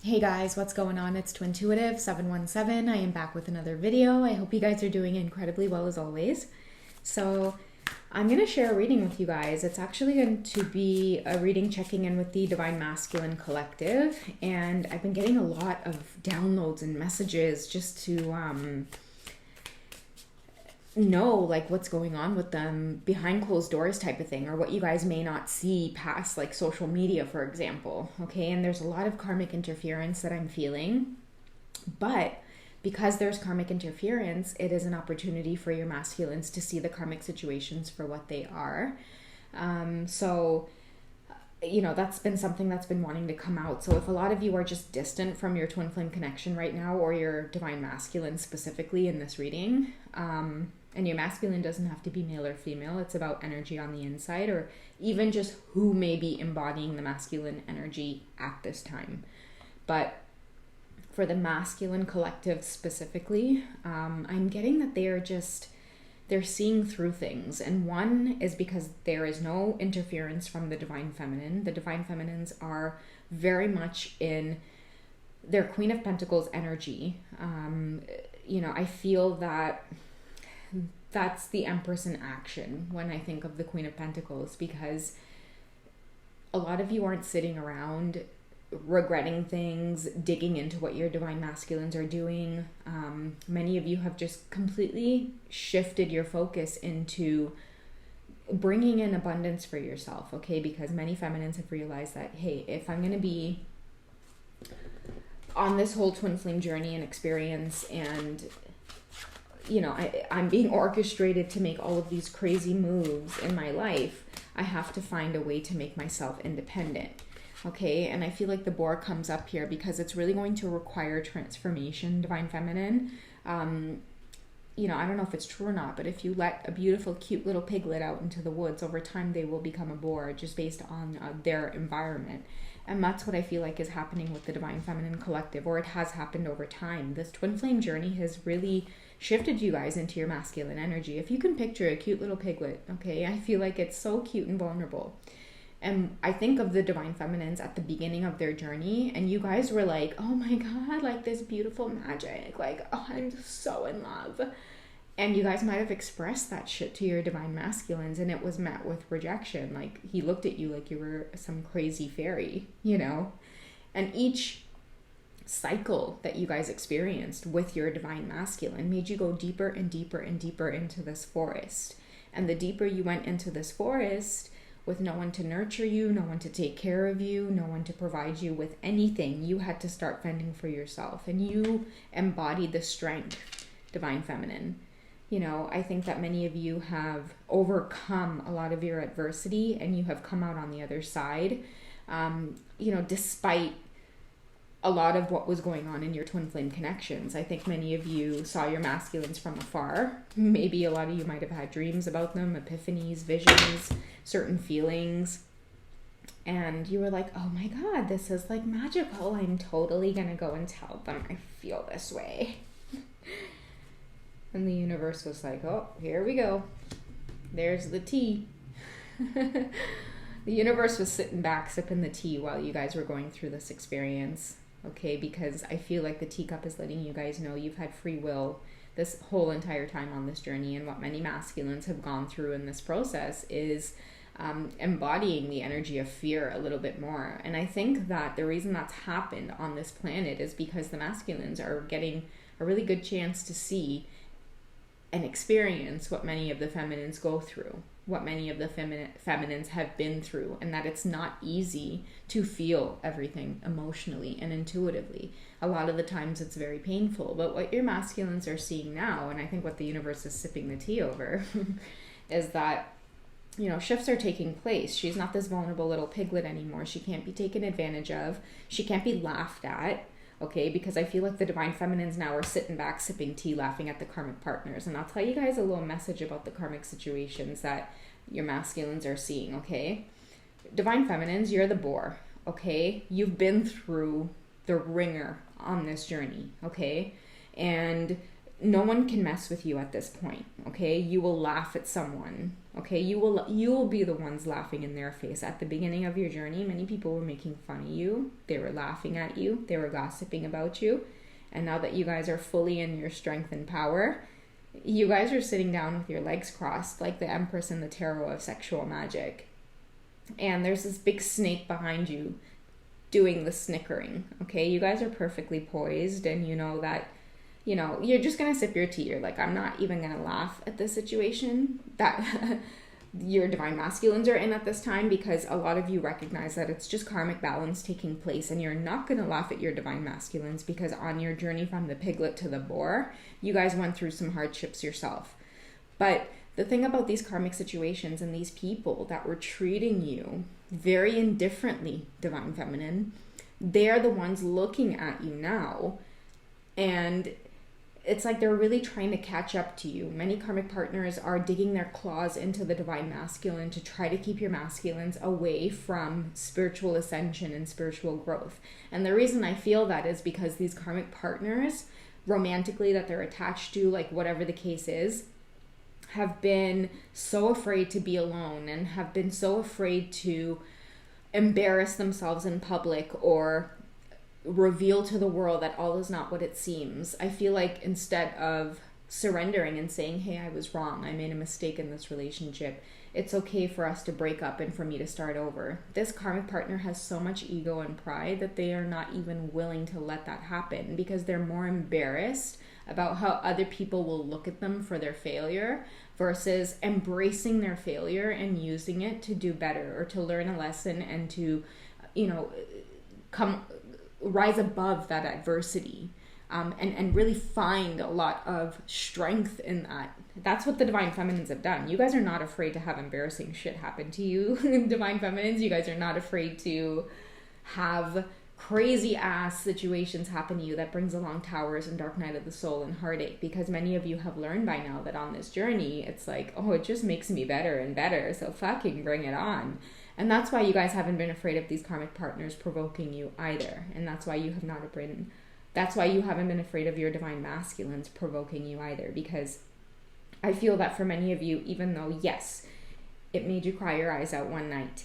Hey guys, what's going on? It's Twintuitive717. I am back with another video. I hope you guys are doing incredibly well as always. So I'm going to share a reading with you guys. It's actually going to be a reading checking in with the Divine Masculine Collective, and I've been getting a lot of downloads and messages just to know like what's going on with them behind closed doors type of thing, or what you guys may not see past like social media, for example. Okay, and there's a lot of karmic interference that I'm feeling, but because there's karmic interference, it is an opportunity for your masculines to see the karmic situations for what they are. So you know, that's been something that's been wanting to come out. So if a lot of you are just distant from your twin flame connection right now, or your divine masculine specifically in this reading, and your masculine doesn't have to be male or female, it's about energy on the inside, or even just who may be embodying the masculine energy at this time. But for the masculine collective specifically, I'm getting that they're seeing through things. And one is because there is no interference from the divine feminine. The divine feminines are very much in their Queen of Pentacles energy. You know, I feel that that's the Empress in action when I think of the Queen of Pentacles, because a lot of you aren't sitting around regretting things, digging into what your divine masculines are doing. Many of you have just completely shifted your focus into bringing in abundance for yourself, okay? Because many feminines have realized that, hey, if I'm going to be on this whole twin flame journey and experience, and you know, I'm being orchestrated to make all of these crazy moves in my life, I have to find a way to make myself independent. Okay, and I feel like the boar comes up here because it's really going to require transformation, divine feminine. You know, I don't know if it's true or not, but if you let a beautiful, cute little piglet out into the woods, over time they will become a boar just based on their environment. And that's what I feel like is happening with the Divine Feminine Collective, or it has happened over time. This twin flame journey has really shifted you guys into your masculine energy. If you can picture a cute little piglet, okay, I feel like it's so cute and vulnerable. And I think of the divine feminines at the beginning of their journey, and you guys were like, oh my god, like this beautiful magic, like, oh, I'm so in love. And you guys might have expressed that shit to your divine masculines, and it was met with rejection. Like, he looked at you like you were some crazy fairy, you know? And each cycle that you guys experienced with your divine masculine made you go deeper and deeper and deeper into this forest. And the deeper you went into this forest, with no one to nurture you, no one to take care of you, no one to provide you with anything, you had to start fending for yourself. And you embodied the strength, divine feminine. You know, I think that many of you have overcome a lot of your adversity, and you have come out on the other side, you know, despite a lot of what was going on in your twin flame connections. I think many of you saw your masculines from afar. Maybe a lot of you might have had dreams about them, epiphanies, visions, certain feelings. And you were like, oh my god, this is like magical. I'm totally gonna go and tell them I feel this way. And the universe was like, oh, here we go. There's the tea. The universe was sitting back sipping the tea while you guys were going through this experience. Okay, because I feel like the teacup is letting you guys know you've had free will this whole entire time on this journey. And what many masculines have gone through in this process is embodying the energy of fear a little bit more. And I think that the reason that's happened on this planet is because the masculines are getting a really good chance to see and experience what many of the feminines go through, what many of the feminines have been through, and that it's not easy to feel everything emotionally and intuitively. A lot of the times it's very painful, but what your masculines are seeing now, and I think what the universe is sipping the tea over, is that, you know, shifts are taking place. She's not this vulnerable little piglet anymore. She can't be taken advantage of. She can't be laughed at. Okay, because I feel like the divine feminines now are sitting back, sipping tea, laughing at the karmic partners. And I'll tell you guys a little message about the karmic situations that your masculines are seeing, okay? Divine feminines, you're the boar, okay? You've been through the ringer on this journey, okay? And no one can mess with you at this point, okay? You will laugh at someone, okay? You will be the ones laughing in their face. At the beginning of your journey, many people were making fun of you. They were laughing at you. They were gossiping about you. And now that you guys are fully in your strength and power, you guys are sitting down with your legs crossed like the Empress in the tarot of sexual magic. And there's this big snake behind you doing the snickering, okay? You guys are perfectly poised, and you know that, you know, you're just going to sip your tea. You're like, I'm not even going to laugh at this situation that your divine masculines are in at this time, because a lot of you recognize that it's just karmic balance taking place, and you're not going to laugh at your divine masculines because on your journey from the piglet to the boar, you guys went through some hardships yourself. But the thing about these karmic situations and these people that were treating you very indifferently, divine feminine, they're the ones looking at you now, and it's like they're really trying to catch up to you. Many karmic partners are digging their claws into the divine masculine to try to keep your masculines away from spiritual ascension and spiritual growth. And the reason I feel that is because these karmic partners, romantically, that they're attached to, like whatever the case is, have been so afraid to be alone and have been so afraid to embarrass themselves in public or reveal to the world that all is not what it seems. I feel like instead of surrendering and saying, hey, I was wrong, I made a mistake in this relationship, it's okay for us to break up and for me to start over. This karmic partner has so much ego and pride that they are not even willing to let that happen, because they're more embarrassed about how other people will look at them for their failure versus embracing their failure and using it to do better or to learn a lesson and to, you know, rise above that adversity, and really find a lot of strength in that. That's what the divine feminines have done. You guys are not afraid to have embarrassing shit happen to you, divine feminines. You guys are not afraid to have crazy ass situations happen to you that brings along towers and dark night of the soul and heartache, because many of you have learned by now that on this journey, it's like, oh, it just makes me better and better, so fucking bring it on. And that's why you guys haven't been afraid of these karmic partners provoking you either. And that's why you have not been, that's why you haven't been afraid of your divine masculines provoking you either. Because I feel that for many of you, even though, yes, it made you cry your eyes out one night,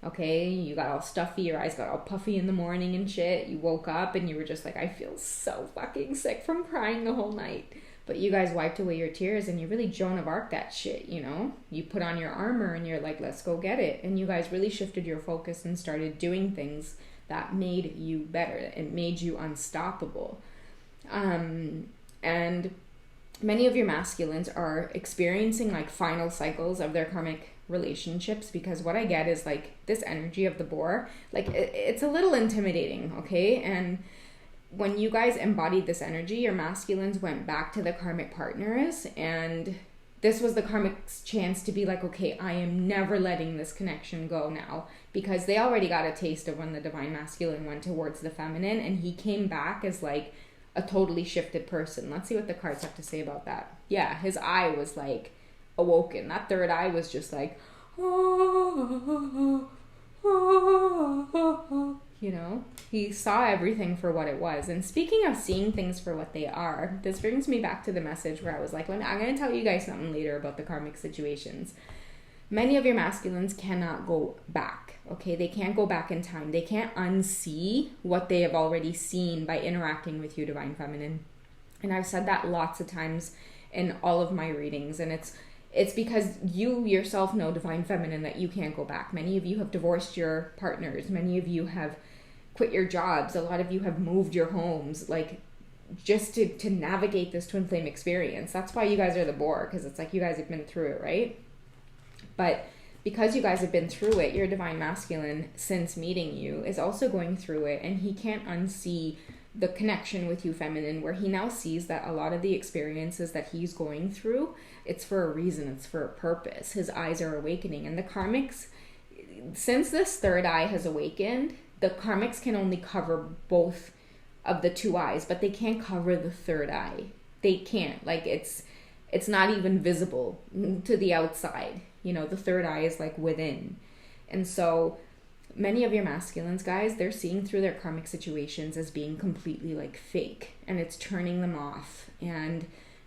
okay, you got all stuffy, your eyes got all puffy in the morning and shit, you woke up and you were just like, I feel so fucking sick from crying the whole night. But you guys wiped away your tears and you really Joan of Arc that shit, you know? You put on your armor and you're like, let's go get it. And you guys really shifted your focus and started doing things that made you better. It made you unstoppable. And many of your masculines are experiencing like final cycles of their karmic relationships, because what I get is like this energy of the boar, like it's a little intimidating, okay? And when you guys embodied this energy, your masculines went back to the karmic partners, and this was the karmic's chance to be like, okay, I am never letting this connection go now, because they already got a taste of when the divine masculine went towards the feminine, and he came back as like a totally shifted person. Let's see what the cards have to say about that. Yeah, his eye was like awoken. That third eye was just like, oh, you know, he saw everything for what it was. And speaking of seeing things for what they are, this brings me back to the message where I was like, I'm going to tell you guys something later about the karmic situations. Many of your masculines cannot go back, okay? They can't go back in time. They can't unsee what they have already seen by interacting with you, divine feminine. And I've said that lots of times in all of my readings, and it's because you yourself know, divine feminine, that you can't go back. Many of you have divorced your partners. Many of you have quit your jobs. A lot of you have moved your homes, like just to navigate this twin flame experience. That's why you guys are the boar, because it's like you guys have been through it, right? But because you guys have been through it, your divine masculine, since meeting you, is also going through it, and he can't unsee the connection with you, feminine, where he now sees that a lot of the experiences that he's going through, it's for a reason, it's for a purpose. His eyes are awakening, and the karmics, since this third eye has awakened, the karmics can only cover both of the two eyes, but they can't cover the third eye. They can't. Like, it's not even visible to the outside. You know, the third eye is like within. And so many of your masculines, guys, they're seeing through their karmic situations as being completely like fake, and it's turning them off. And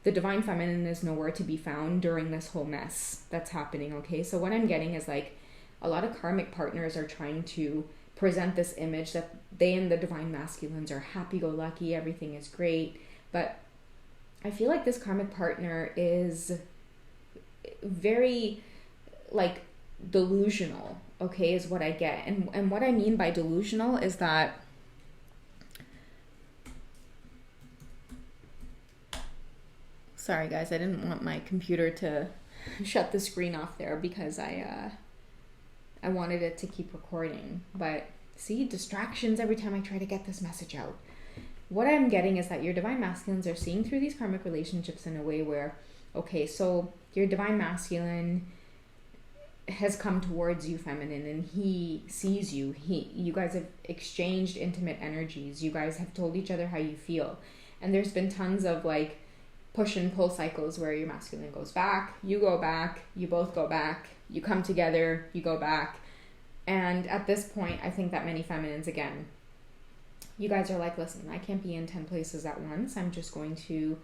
the divine feminine is nowhere to be found during this whole mess that's happening, okay? So what I'm getting is like a lot of karmic partners are trying to present this image that they and the divine masculines are happy-go-lucky, everything is great, but I feel like this karmic partner is very like delusional, okay, is what I get. And what I mean by delusional is that sorry guys, I didn't want my computer to shut the screen off there because I wanted it to keep recording. But see, distractions every time I try to get this message out. What I'm getting is that your divine masculines are seeing through these karmic relationships in a way where, okay, so your divine masculine has come towards you, feminine, and he sees you. You guys have exchanged intimate energies. You guys have told each other how you feel. And there's been tons of like push and pull cycles where your masculine goes back, you go back, you both go back, you come together, you go back. And at this point, I think that many feminines, again, you guys are like, listen, I can't be in 10 places at once. I'm just going to,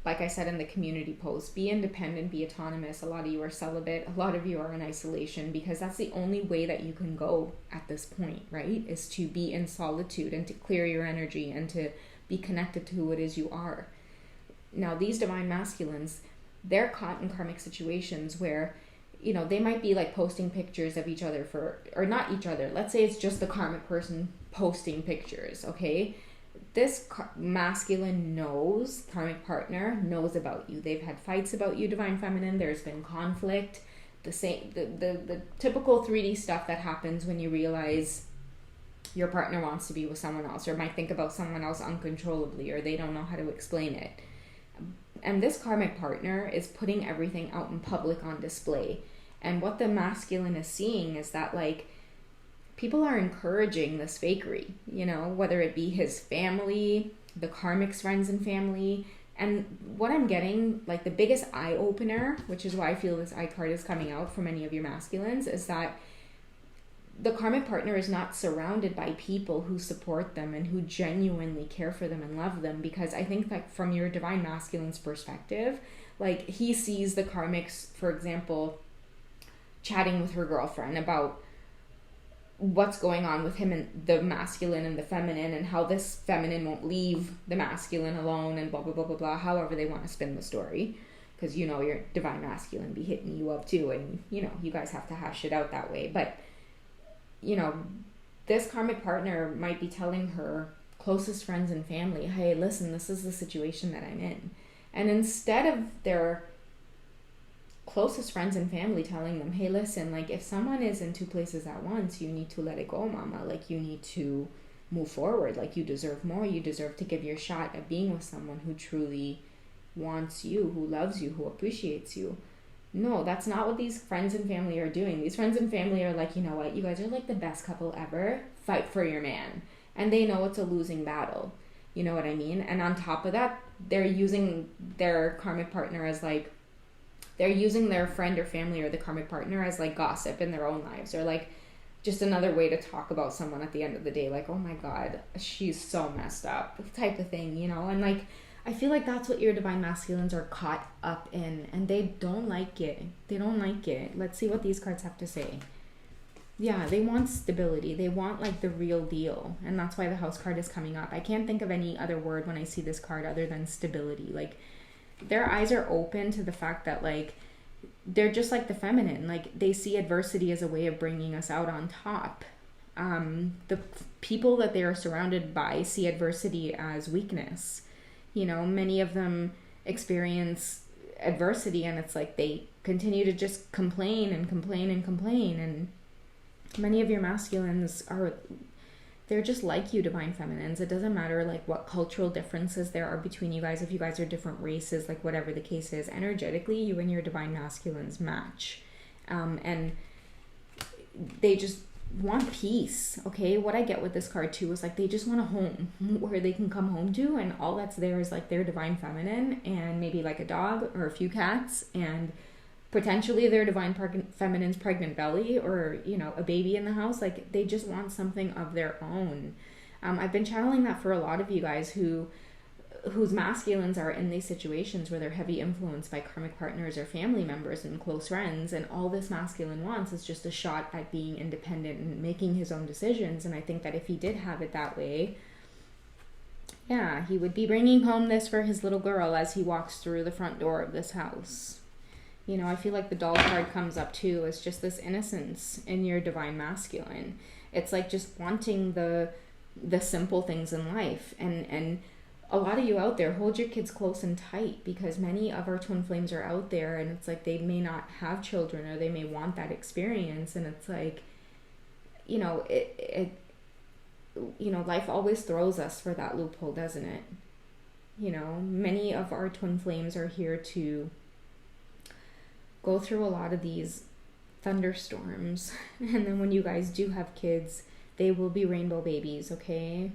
like I said in the community post, be independent, be autonomous. A lot of you are celibate. A lot of you are in isolation because that's the only way that you can go at this point, right? Is to be in solitude and to clear your energy and to be connected to who it is you are. Now, these divine masculines, they're caught in karmic situations where, you know, they might be like posting pictures of each other for, or not each other. Let's say it's just the karmic person posting pictures, okay? This masculine knows, karmic partner knows about you. They've had fights about you, divine feminine. There's been conflict. The typical 3D stuff that happens when you realize your partner wants to be with someone else or might think about someone else uncontrollably or they don't know how to explain it. And this karmic partner is putting everything out in public on display. And what the masculine is seeing is that, like, people are encouraging this fakery, you know, whether it be his family, the karmic's friends and family. And what I'm getting, like, the biggest eye-opener, which is why I feel this eye card is coming out for many of your masculines, is that the karmic partner is not surrounded by people who support them and who genuinely care for them and love them. Because I think that from your divine masculine's perspective, like, he sees the karmics, for example, chatting with her girlfriend about what's going on with him and the masculine and the feminine and how this feminine won't leave the masculine alone and blah, blah, blah, blah, blah, however they want to spin the story. Because, you know, your divine masculine be hitting you up too, and, you know, you guys have to hash it out that way. But, you know, this karmic partner might be telling her closest friends and family, hey, listen, this is the situation that I'm in. And instead of their closest friends and family telling them, hey, listen, like, if someone is in 2 places at once, you need to let it go, mama. Like, you need to move forward. Like, you deserve more. You deserve to give your shot at being with someone who truly wants you, who loves you, who appreciates you. No, that's not what these friends and family are doing. These friends and family are like, you know what, you guys are like the best couple ever. Fight for your man. And they know it's a losing battle. You know what I mean? And on top of that, they're using their karmic partner as like, they're using their friend or family or the karmic partner as like gossip in their own lives, or like just another way to talk about someone at the end of the day. Like, oh my God, she's so messed up type of thing, you know? And like, I feel like that's what your divine masculines are caught up in, and they don't like it. They don't like it. Let's see what these cards have to say. Yeah, they want stability. They want like the real deal. And that's why the house card is coming up. I can't think of any other word when I see this card other than stability. Like, their eyes are open to the fact that, like, they're just like the feminine. Like, they see adversity as a way of bringing us out on top. The people that they are surrounded by see adversity as weakness. You know, many of them experience adversity and it's like they continue to just complain and complain and complain. And many of your masculines are, they're just like you, divine feminines. It doesn't matter like what cultural differences there are between you guys. If you guys are different races, like whatever the case is, energetically, you and your divine masculines match. And they just want peace, okay? What I get with this card too is like they just want a home where they can come home to, and all that's there is like their divine feminine and maybe like a dog or a few cats and potentially their divine feminine's pregnant belly, or, you know, a baby in the house. Like, they just want something of their own. I've been channeling that for a lot of you guys who whose masculines are in these situations where they're heavy influenced by karmic partners or family members and close friends, and all this masculine wants is just a shot at being independent and making his own decisions. And I think that if he did have it that way, yeah, he would be bringing home this for his little girl as he walks through the front door of this house. You know, I feel like the doll card comes up too as just this innocence in your divine masculine. It's like just wanting the simple things in life. And a lot of you out there, hold your kids close and tight, because many of our twin flames are out there, and it's like they may not have children, or they may want that experience. And it's like, you know, you know, life always throws us for that loophole, doesn't it? You know, many of our twin flames are here to go through a lot of these thunderstorms. And then when you guys do have kids, they will be rainbow babies, okay?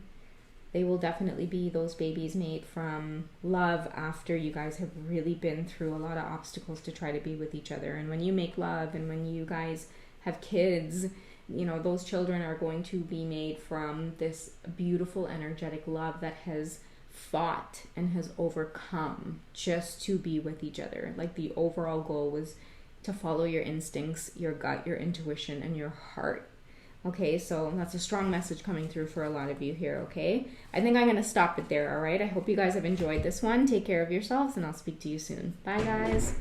They will definitely be those babies made from love after you guys have really been through a lot of obstacles to try to be with each other. And when you make love and when you guys have kids, you know, those children are going to be made from this beautiful, energetic love that has fought and has overcome just to be with each other. Like, the overall goal was to follow your instincts, your gut, your intuition, and your heart. Okay, so that's a strong message coming through for a lot of you here, okay? I think I'm going to stop it there, all right? I hope you guys have enjoyed this one. Take care of yourselves, and I'll speak to you soon. Bye, guys.